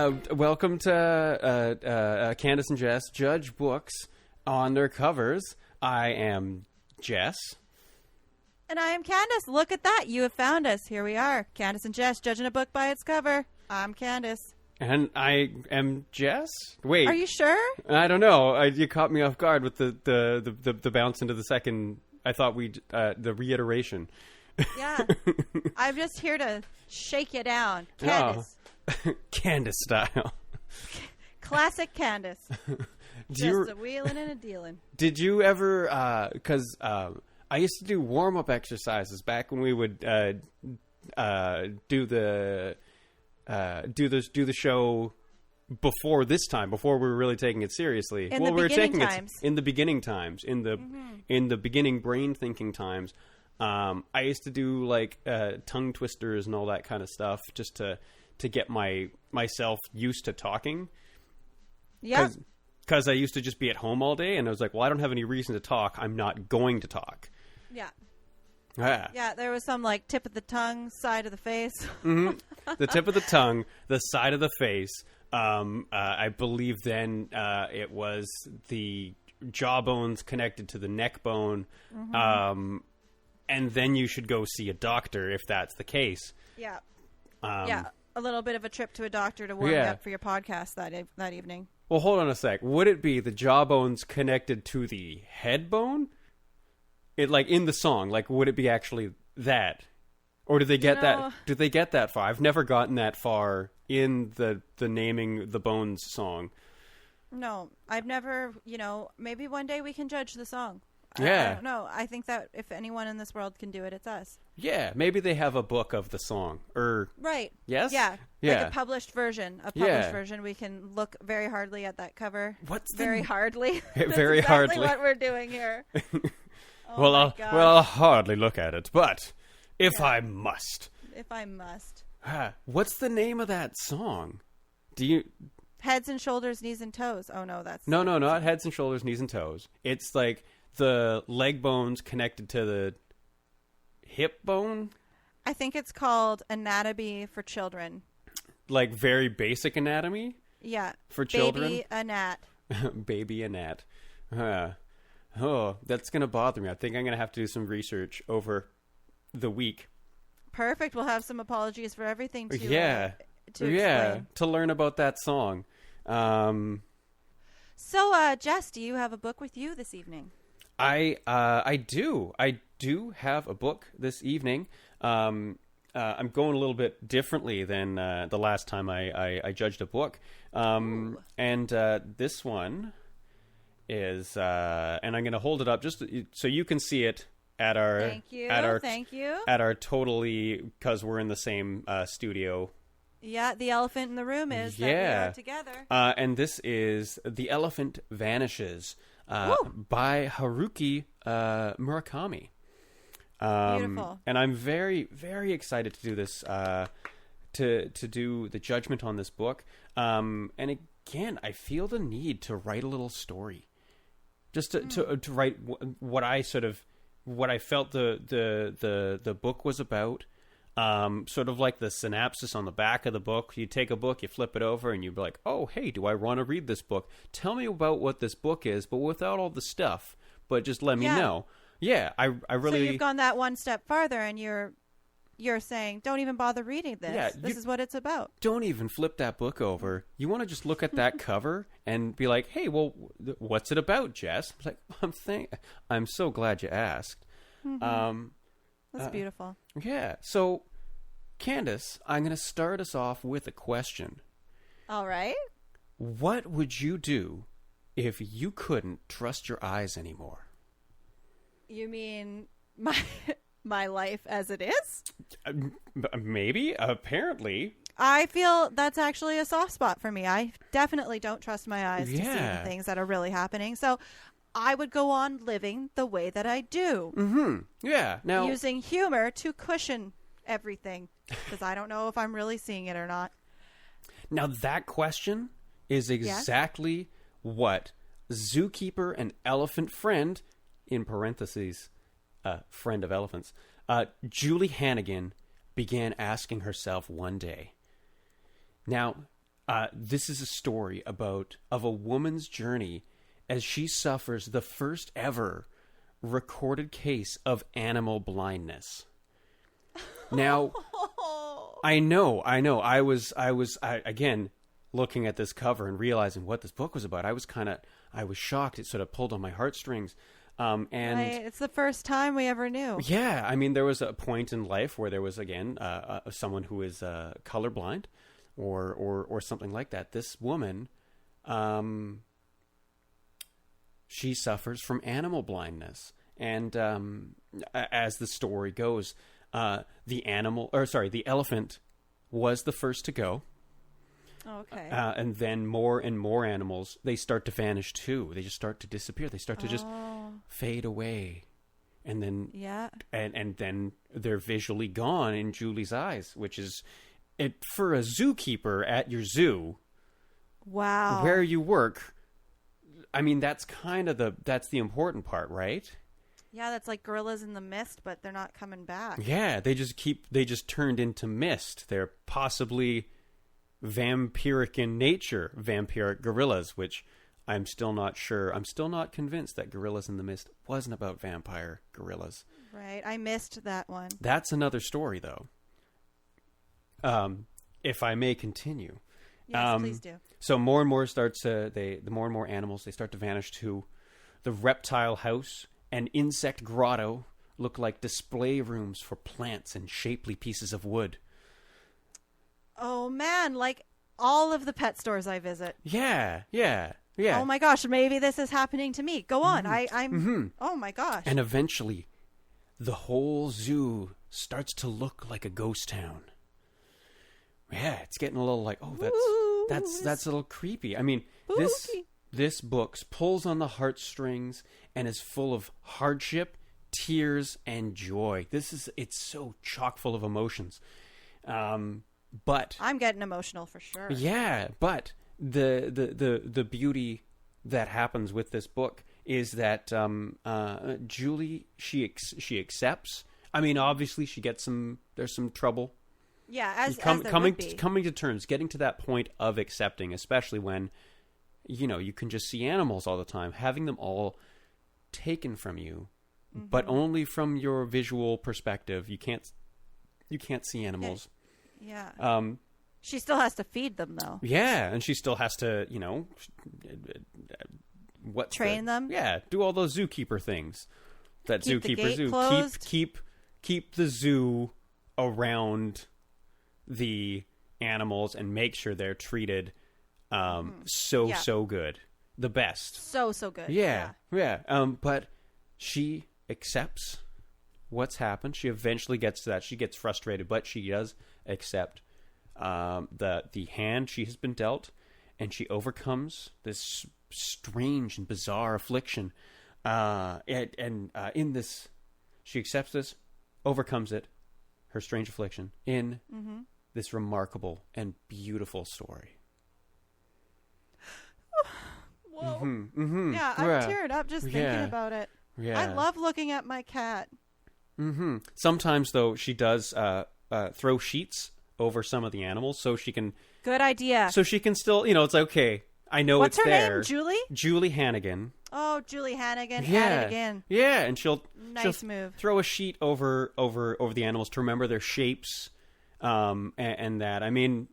Welcome to Candace and Jess judge books on their covers. I am Jess. And I am Candace. Look at that. You have found us. Here we are. Candace and Jess judging a book by its cover. I'm Candace. And I am Jess? Wait. Are you sure? I don't know. You caught me off guard with the bounce into the second. I thought the reiteration. Yeah. I'm just here to shake you down. Candace. Oh. Candace style. Classic Candace. Just a wheeling and a dealing. Did you ever, because I used to do warm-up exercises back when we would do the show before this time, before we were really taking it seriously. In the beginning times. In the beginning times, in the beginning brain thinking times. I used to do like tongue twisters and all that kind of stuff just to get myself used to talking. Yeah. Because I used to just be at home all day, and I was like, well, I don't have any reason to talk. I'm not going to talk. Yeah. Ah. Yeah, there was some like tip of the tongue, side of the face. Mm-hmm. The tip of the tongue, the side of the face. I believe then it was the jawbones connected to the neck bone. Mm-hmm. And then you should go see a doctor if that's the case. Yeah. Yeah. A little bit of a trip to a doctor to warm you up for your podcast that evening. Well, hold on a sec. Would it be the jawbones connected to the head bone? It like in the song, like would it be actually that? Or did they get that? Did they get that far? I've never gotten that far in the naming the bones song. No, I've never, maybe one day we can judge the song. Yeah. I don't know. I think that if anyone in this world can do it, it's us. Yeah, maybe they have a book of the song. Right. Yes? Yeah. Yeah. Like a published version. Version. We can look very hardly at that cover. Very hardly? Very That's hardly. exactly what we're doing here. Well, I'll hardly look at it, but if I must. If I must. What's the name of that song? Do you... Heads and Shoulders, Knees and Toes. Oh, no, that's... No, not Heads and Shoulders, Knees and Toes. It's like the leg bones connected to the hip bone. I think it's called Anatomy for Children. Like very basic anatomy? Yeah. For children? Baby Anat. Baby Anat. Oh, that's going to bother me. I think I'm going to have to do some research over the week. Perfect. We'll have some apologies for everything to explain. To learn about that song. So, Jess, do you have a book with you this evening? I do. I do have a book this evening. I'm going a little bit differently than the last time I judged a book. And this one is, and I'm going to hold it up just so you can see it at our Thank you. At our totally, because we're in the same studio. Yeah, the elephant in the room is that we are together. And this is The Elephant Vanishes by Haruki Murakami. Beautiful. And I'm very, very excited to do this, to do the judgment on this book. And again, I feel the need to write a little story. Just to write what I felt the book was about. Sort of like the synopsis on the back of the book. You take a book, you flip it over, and you'd be like, oh, hey, do I want to read this book? Tell me about what this book is, but without all the stuff. But just let me know. Yeah, I really... So you've gone that one step farther, and you're saying, don't even bother reading this. Yeah, this is what it's about. Don't even flip that book over. You want to just look at that cover and be like, hey, well, what's it about, Jess? Like, I'm so glad you asked. Mm-hmm. That's beautiful. Yeah. So, Candace, I'm going to start us off with a question. All right. What would you do if you couldn't trust your eyes anymore? You mean my life as it is? Maybe. Apparently. I feel that's actually a soft spot for me. I definitely don't trust my eyes to see the things that are really happening. So I would go on living the way that I do. Mm-hmm. Yeah. Now, using humor to cushion everything, because I don't know if I'm really seeing it or not. Now, that question is exactly what zookeeper and elephant friend, in parentheses, friend of elephants, Julie Hannigan began asking herself one day. Now, This is a story of a woman's journey as she suffers the first ever recorded case of animal blindness. Now, I know. I was again looking at this cover and realizing what this book was about. I was shocked. It sort of pulled on my heartstrings. And right. It's the first time we ever knew. Yeah, I mean, there was a point in life where there was again someone who is colorblind, or something like that. This woman, she suffers from animal blindness, and as the story goes, the elephant was the first to go. Okay. And then more and more animals, they start to vanish too. They just start to disappear. They start to just fade away. And then and then they're visually gone in Julie's eyes, which is for a zookeeper at your zoo. Wow. Where you work. I mean, that's the important part, right? Yeah, that's like gorillas in the mist, but they're not coming back. Yeah, they just turned into mist. They're possibly vampiric in nature, vampiric gorillas, which I'm still not sure. I'm still not convinced that Gorillas in the Mist wasn't about vampire gorillas. Right, I missed that one. That's another story, though. If I may continue. Yes, please do. So more and more the more and more animals, they start to vanish too. The reptile house and insect grotto look like display rooms for plants and shapely pieces of wood. Oh man, like all of the pet stores I visit. Yeah. Oh my gosh, maybe this is happening to me. Go on. Oh my gosh. And eventually, the whole zoo starts to look like a ghost town. Yeah, it's getting a little like, that's a little creepy. I mean, this book pulls on the heartstrings and is full of hardship, tears, and joy. It's so chock full of emotions. But I'm getting emotional for sure. Yeah, but the beauty that happens with this book is that Julie she accepts. I mean, obviously there's some trouble. Yeah, as coming to terms, getting to that point of accepting, especially when you can just see animals all the time, having them all taken from you, but only from your visual perspective. You can't see animals. Yeah. She still has to feed them, though. Yeah, and she still has to, train them. Yeah, do all those zookeeper things that keep zookeepers do. Closed. Keep the zoo around the animals and make sure they're treated so good, the best. So good. Yeah. But she accepts what's happened. She eventually gets to that. She gets frustrated, but she does accept the hand she has been dealt, and she overcomes this strange and bizarre affliction. In this, she accepts this, overcomes it, her strange affliction, in this remarkable and beautiful story. Whoa. Yeah, I'm teared up just thinking about it. Yeah. I love looking at my cat. Sometimes, though, she does throw sheets over some of the animals so she can... Good idea. So she can still, it's like, okay, I know What's it's there. What's her name, Julie? Julie Hannigan. Oh, Julie Hannigan. At it again. Yeah, and she'll move. Throw a sheet over the animals to remember their shapes, and that. It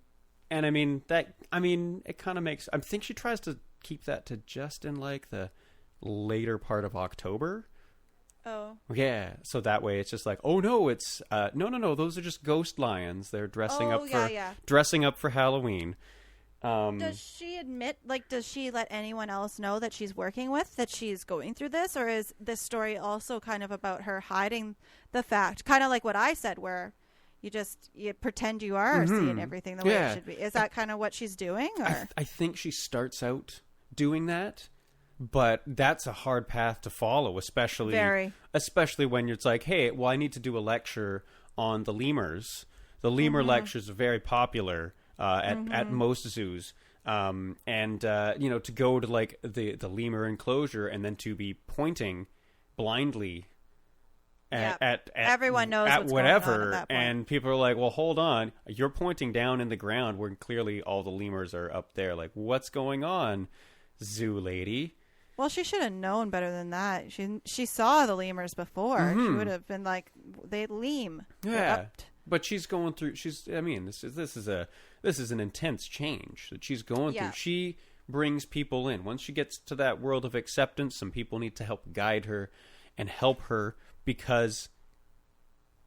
kind of makes... I think she tries to keep that to just in, like, the later part of October. Oh. Yeah, so that way it's just like, oh no, it's no, those are just ghost lions. They're dressing up for Halloween. Does she admit, does she let anyone else know that she's working with, that she's going through this, or is this story also kind of about her hiding the fact, kind of like what I said, where you pretend you are seeing everything the way it should be? Is that kind of what she's doing? Or I think she starts out doing that. But that's a hard path to follow, especially when it's like, hey, well, I need to do a lecture on the lemurs. The lemur lectures are very popular at most zoos. To go to like the lemur enclosure and then to be pointing blindly at everyone knows at what's whatever, going on at that point. and people are like, "Well, hold on, you're pointing down in the ground where clearly all the lemurs are up there. Like, what's going on, zoo lady?" Well, she should have known better than that. She saw the lemurs before. She would have been like, they leam. Yeah, but she's going through. I mean, this is an intense change that she's going through. She brings people in. Once she gets to that world of acceptance, some people need to help guide her and help her because,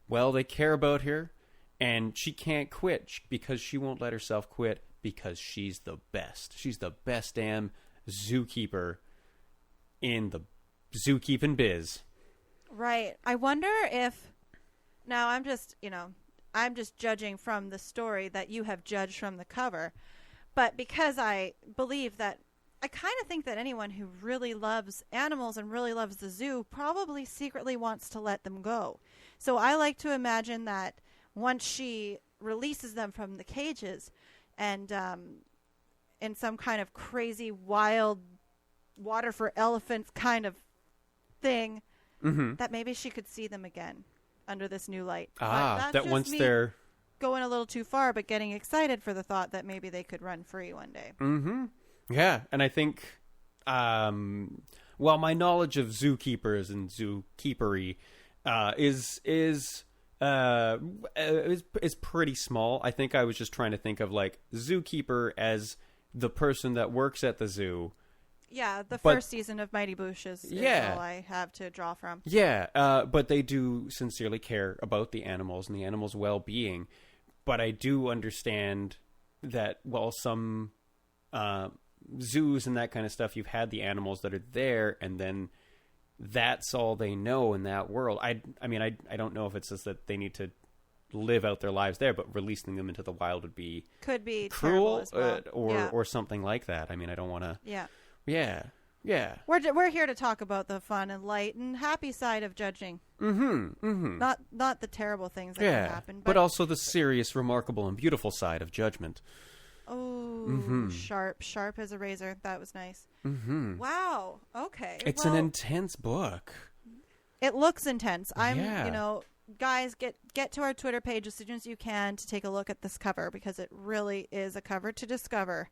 well, they care about her, and she can't quit because she won't let herself quit because she's the best. She's the best damn zookeeper in the zookeeping biz. Right. I wonder if, now I'm just judging from the story that you have judged from the cover, but because I believe that, I kind of think that anyone who really loves animals and really loves the zoo probably secretly wants to let them go. So I like to imagine that once she releases them from the cages and in some kind of crazy wild water for elephants kind of thing, that maybe she could see them again under this new light. That once they're going a little too far, but getting excited for the thought that maybe they could run free one day. Yeah, and I think, well, my knowledge of zookeepers and zookeepery is pretty small. I think I was just trying to think of like zookeeper as the person that works at the zoo. Yeah, the first season of Mighty Boosh is all I have to draw from. Yeah, but they do sincerely care about the animals and the animals' well-being. But I do understand that, well, some zoos and that kind of stuff, you've had the animals that are there, and then that's all they know in that world. I mean, I don't know if it's just that they need to live out their lives there, but releasing them into the wild could be cruel as well. or something like that. I mean, I don't want to. Yeah. We're here to talk about the fun and light and happy side of judging. Not the terrible things that can happen, but also the serious, remarkable, and beautiful side of judgment. Oh, sharp as a razor. That was nice. Wow. Okay. It's an intense book. It looks intense. Guys, get to our Twitter page as soon as you can to take a look at this cover, because it really is a cover to discover.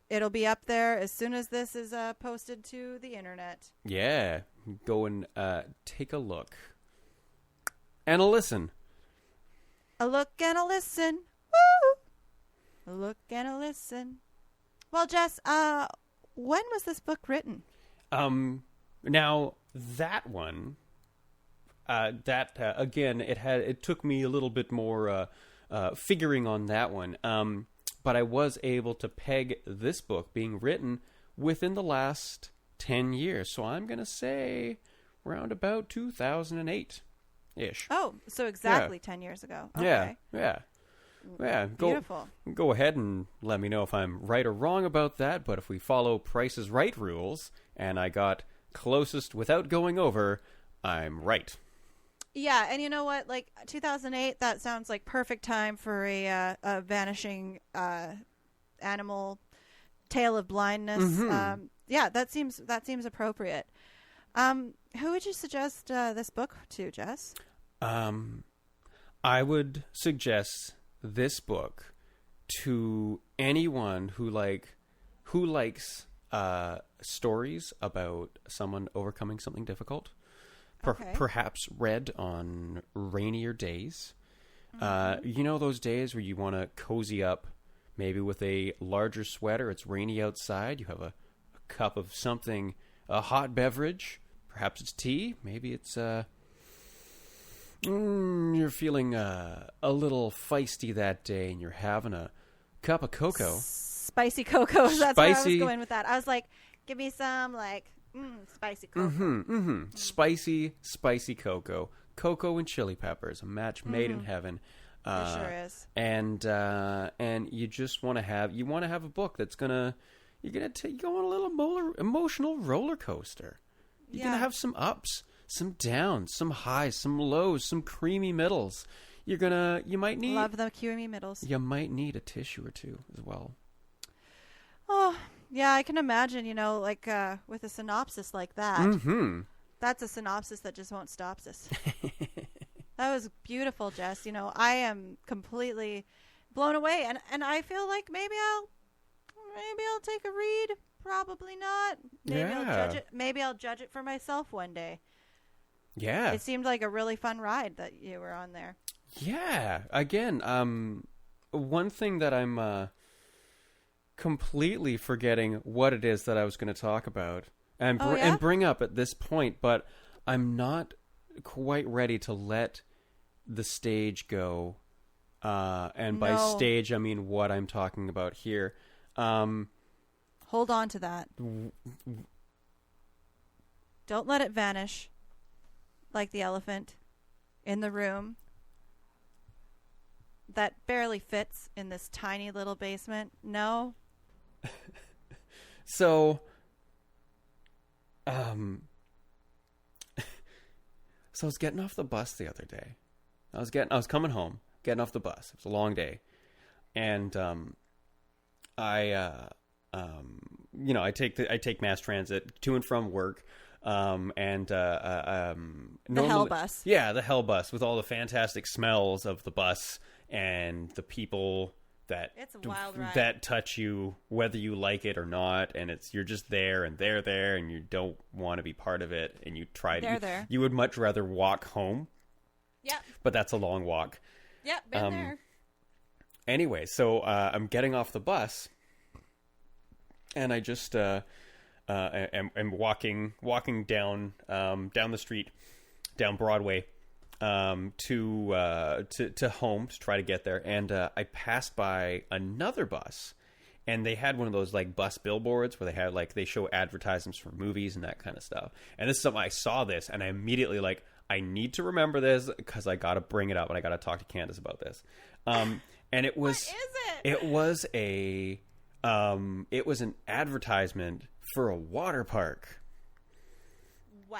It'll be up there as soon as this is posted to the internet. Yeah. Go and take a look. And a listen. A look and a listen. Woo! A look and a listen. Well, Jess, when was this book written? Now, that one, again, it took me a little bit more figuring on that one. But I was able to peg this book being written within the last 10 years. So I'm going to say around about 2008-ish. Oh, so exactly 10 years ago. Okay. Yeah. Beautiful. Go ahead and let me know if I'm right or wrong about that. But if we follow Price is Right rules, and I got closest without going over, I'm right. Yeah, and you know what? Like 2008, that sounds like perfect time for a vanishing animal tale of blindness. Yeah, that seems appropriate. Who would you suggest this book to, Jess? I would suggest this book to anyone who likes stories about someone overcoming something difficult. Perhaps read on rainier days. You know those days where you want to cozy up, maybe with a larger sweater. It's rainy outside. You have a cup of something, a hot beverage. Perhaps it's tea. Maybe it's you're feeling a little feisty that day, and you're having a cup of cocoa. Spicy cocoa. That's where I was going with that. I was like, give me some spicy cocoa. Spicy cocoa. Cocoa and chili peppers, a match made in heaven. It sure is. And you just want to have a book that's you're gonna go on a little emotional roller coaster. You're gonna have some ups, some downs, some highs, some lows, some creamy middles. You might need love the creamy middles. You might need a tissue or two as well. Oh, yeah, I can imagine, with a synopsis like that. That's a synopsis that just won't stop us. That was beautiful, Jess. You know, I am completely blown away, and I feel like maybe I'll take a read. Probably not. Maybe I'll judge it. Maybe I'll judge it for myself one day. Yeah. It seemed like a really fun ride that you were on there. Yeah. Again, one thing that I'm completely forgetting what it is that I was going to talk about and bring up at this point, but I'm not quite ready to let the stage go. And by stage, I mean what I'm talking about here. Hold on to that. Don't let it vanish like the elephant in the room that barely fits in this tiny little basement. No. So I was getting off the bus the other day. I was coming home, getting off the bus. It was a long day. And I take mass transit to and from work. The hell bus. Yeah, the hell bus with all the fantastic smells of the bus and the people it's a wild ride. that touch you whether you like it or not, and you're just there and they're there and you don't want to be part of it, and you you would much rather walk home. Yeah. But that's a long walk. Yeah, been there. Anyway, so I'm getting off the bus and I just am walking down the street, down Broadway, to home to try to get there, and I passed by another bus, and they had one of those like bus billboards where they show advertisements for movies and that kind of stuff. And this is something I saw this, and I immediately I need to remember this because I got to bring it up and I got to talk to Candace about this. And it was what is it? It was an advertisement for a water park. Wow.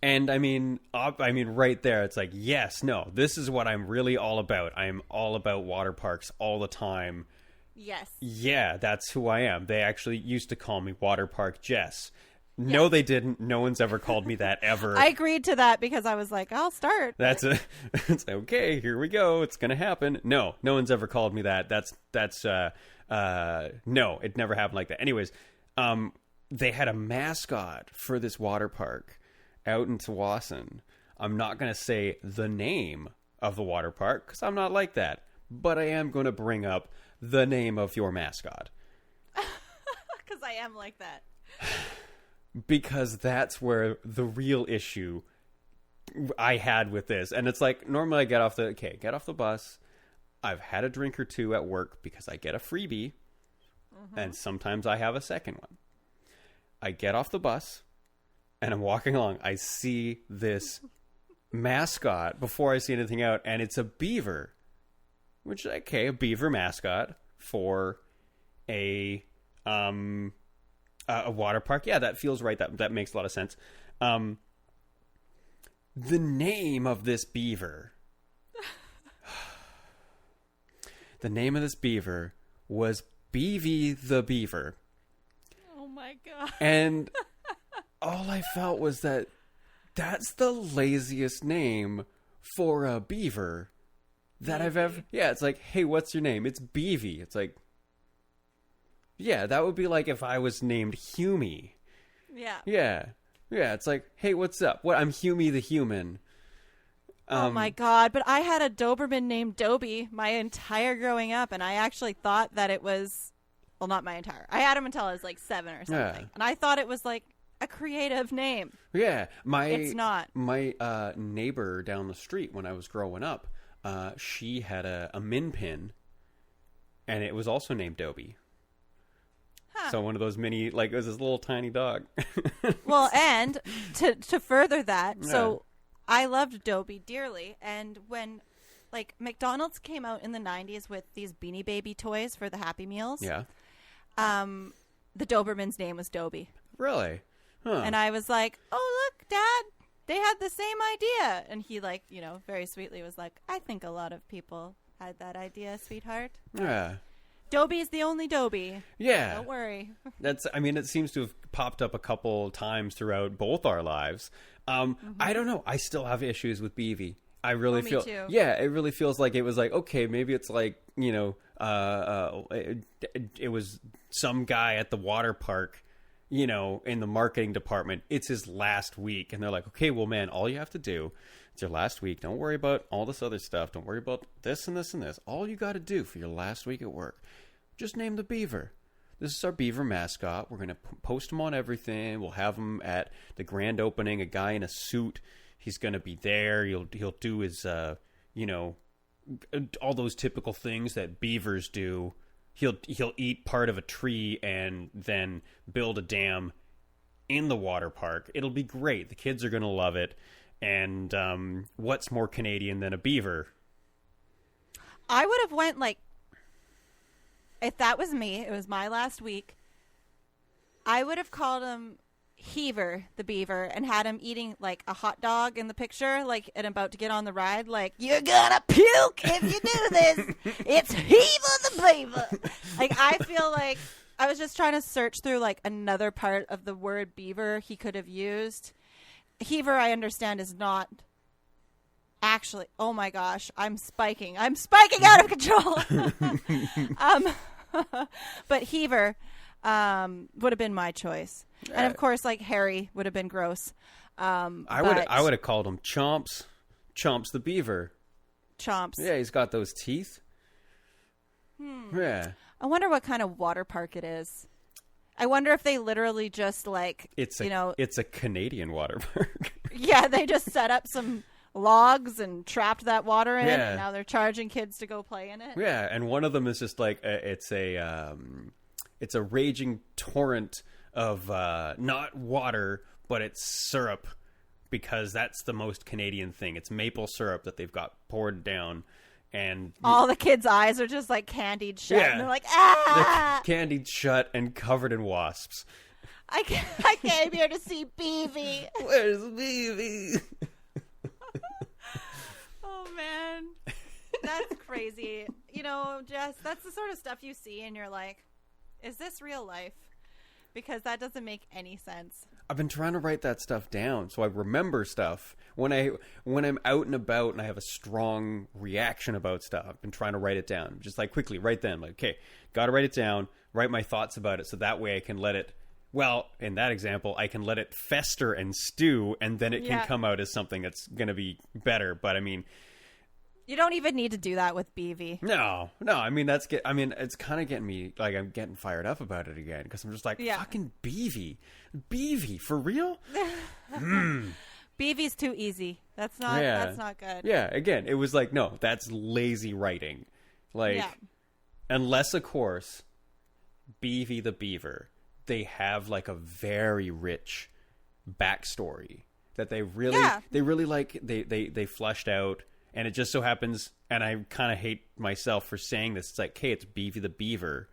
And I mean, right there, it's like, yes, no, this is what I'm really all about. I'm all about water parks all the time. Yes. Yeah, that's who I am. They actually used to call me Water Park Jess. No, they didn't. No one's ever called me that ever. I agreed to that because I was like, I'll start. It's okay. Here we go. It's going to happen. No one's ever called me that. No, it never happened like that. Anyways, they had a mascot for this water park out in Tsawwassen. I'm not going to say the name of the water park because I'm not like that, but I am going to bring up the name of your mascot. Because I am like that. Because that's where the real issue I had with this. And it's like, normally I get off the bus. I've had a drink or two at work because I get a freebie. Mm-hmm. And sometimes I have a second one. I get off the bus and I'm walking along. I see this mascot before I see anything out, and it's a beaver. Which, okay, a beaver mascot for a water park. Yeah, that feels right. That makes a lot of sense. The name of this beaver. The name of this beaver was Beavy the Beaver. Oh my god. And all I felt was that's the laziest name for a beaver that I've ever... Yeah, it's like, hey, what's your name? It's Beavy. It's like... Yeah, that would be like if I was named Humie. Yeah. Yeah. Yeah, it's like, hey, what's up? I'm Humie the Human. Oh my god, but I had a Doberman named Dobie my entire growing up, and I actually thought that it was... Well, not my entire. I had him until I was like 7 or something. Yeah. And I thought it was like a creative name. Yeah. It's not. My neighbor down the street when I was growing up, she had a min pin, and it was also named Dobie. Huh. So one of those mini, like it was this little tiny dog. Well, and to further that, so I loved Dobie dearly, and when like McDonald's came out in the 90s with these Beanie Baby toys for the Happy Meals, the Doberman's name was Dobie. Really? Huh. And I was like, oh look, Dad, they had the same idea. And he like, very sweetly was like, I think a lot of people had that idea, sweetheart. Yeah. Dobie's the only Dobie. Yeah. Don't worry. It seems to have popped up a couple times throughout both our lives. I don't know. I still have issues with Beavy. I really feel. Me too. Yeah, it really feels like it was like, okay, maybe it's like, it was some guy at the water park, in the marketing department. It's his last week, and they're like, okay, well, man, all you have to do, it's your last week. Don't worry about all this other stuff. Don't worry about this and this and this. All you got to do for your last week at work, just name the beaver. This is our beaver mascot. We're going to post him on everything. We'll have him at the grand opening, a guy in a suit. He's going to be there. He'll do his, all those typical things that beavers do. He'll eat part of a tree and then build a dam in the water park. It'll be great. The kids are going to love it. And what's more Canadian than a beaver? I would have went like, if that was me, it was my last week, I would have called him Heaver, the beaver, and had him eating like a hot dog in the picture, like, and about to get on the ride, like, you're gonna puke if you do this. It's Heaver the beaver. Like, I feel like I was just trying to search through like another part of the word beaver he could have used. Heaver, I understand, is not actually. Oh my gosh, I'm spiking out of control. But Heaver would have been my choice, and of course, like, Harry would have been gross. I would have called him Chomps the beaver. Chomps. Yeah, he's got those teeth. Yeah. I wonder what kind of water park it is. I wonder if they literally just like it's a Canadian water park. Yeah, they just set up some logs and trapped that water in, and now they're charging kids to go play in it. Yeah, and one of them is just like it's a raging torrent of not water, but it's syrup, because that's the most Canadian thing. It's maple syrup that they've got poured down, and all the kids' eyes are just like candied shut, and they're like, ah, they're candied shut and covered in wasps. I came here to see Beavy. Where's Beavy? Oh man, that's crazy. Jess, that's the sort of stuff you see and you're like, is this real life? Because that doesn't make any sense. I've been trying to write that stuff down so I remember stuff when I'm out and about and I have a strong reaction about stuff. I've been trying to write it down, just like quickly write them. Like, okay, got to write it down, write my thoughts about it, so that way I can let it. Well, in that example, I can let it fester and stew, and then it can come out as something that's going to be better. But I mean, you don't even need to do that with Beavy. No. I mean, it's kind of getting me, like, I'm getting fired up about it again, because I'm just like, fucking Beavy, for real? Beavy's too easy. That's not good. Yeah. Again, it was like, no, that's lazy writing. Like, unless of course, Beavy the beaver, they have like a very rich backstory that they really like, they fleshed out. And it just so happens, and I kind of hate myself for saying this, it's like, hey, it's Beavy the beaver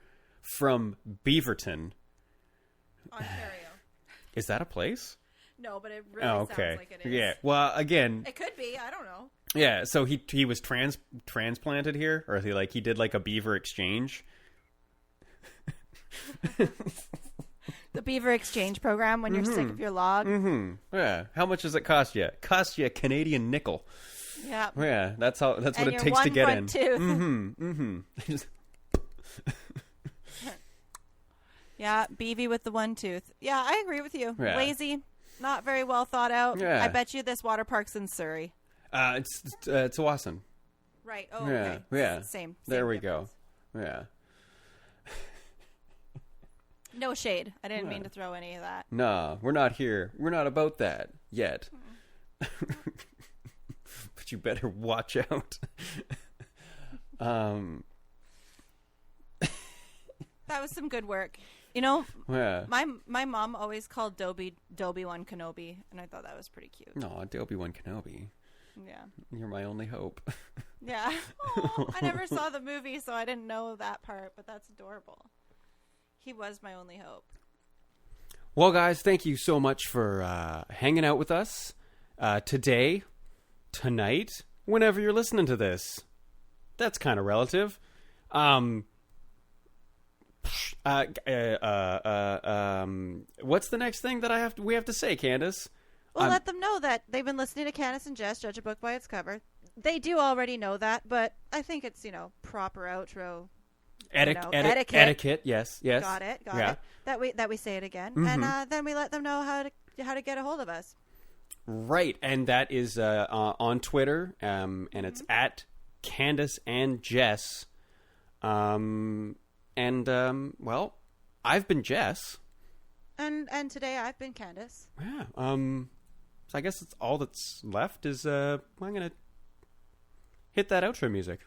from Beaverton, Ontario. Is that a place? No, but it really sounds like it is. Yeah. Well, again, it could be. I don't know. Yeah. So he was transplanted here, or he did like a beaver exchange. The beaver exchange program when you're sick of your log. Mm-hmm. Yeah. How much does it cost you? It costs you a Canadian nickel. Yeah. Yeah. That's what it takes to get in. Tooth. Mm-hmm. Yeah. Beavy with the one tooth. Yeah, I agree with you. Yeah. Lazy. Not very well thought out. Yeah. I bet you this water park's in Surrey. It's Tsawwassen. Right. Oh, yeah. okay. Yeah. Same there we difference. go. Yeah. No shade. I didn't mean to throw any of that. No, we're not here. We're not about that yet. But you better watch out. That was some good work. My mom always called Dobie One Kenobi, and I thought that was pretty cute. No, Dobie One Kenobi. Yeah. You're my only hope. Yeah. Oh, I never saw the movie, so I didn't know that part, but that's adorable. He was my only hope. Well, guys, thank you so much for hanging out with us today, tonight, whenever you're listening to this. That's kind of relative. What's the next thing that we have to say, Candace? Well, let them know that they've been listening to Candace and Jess judge a book by its cover. They do already know that, but I think it's, proper outro Etiquette. Yes. Got it. That we say it again, and then we let them know how to get a hold of us. Right, and that is on Twitter, and it's at Candace and Jess. Well, I've been Jess, and today I've been Candace. Yeah. So I guess it's all that's left is I'm gonna hit that outro music.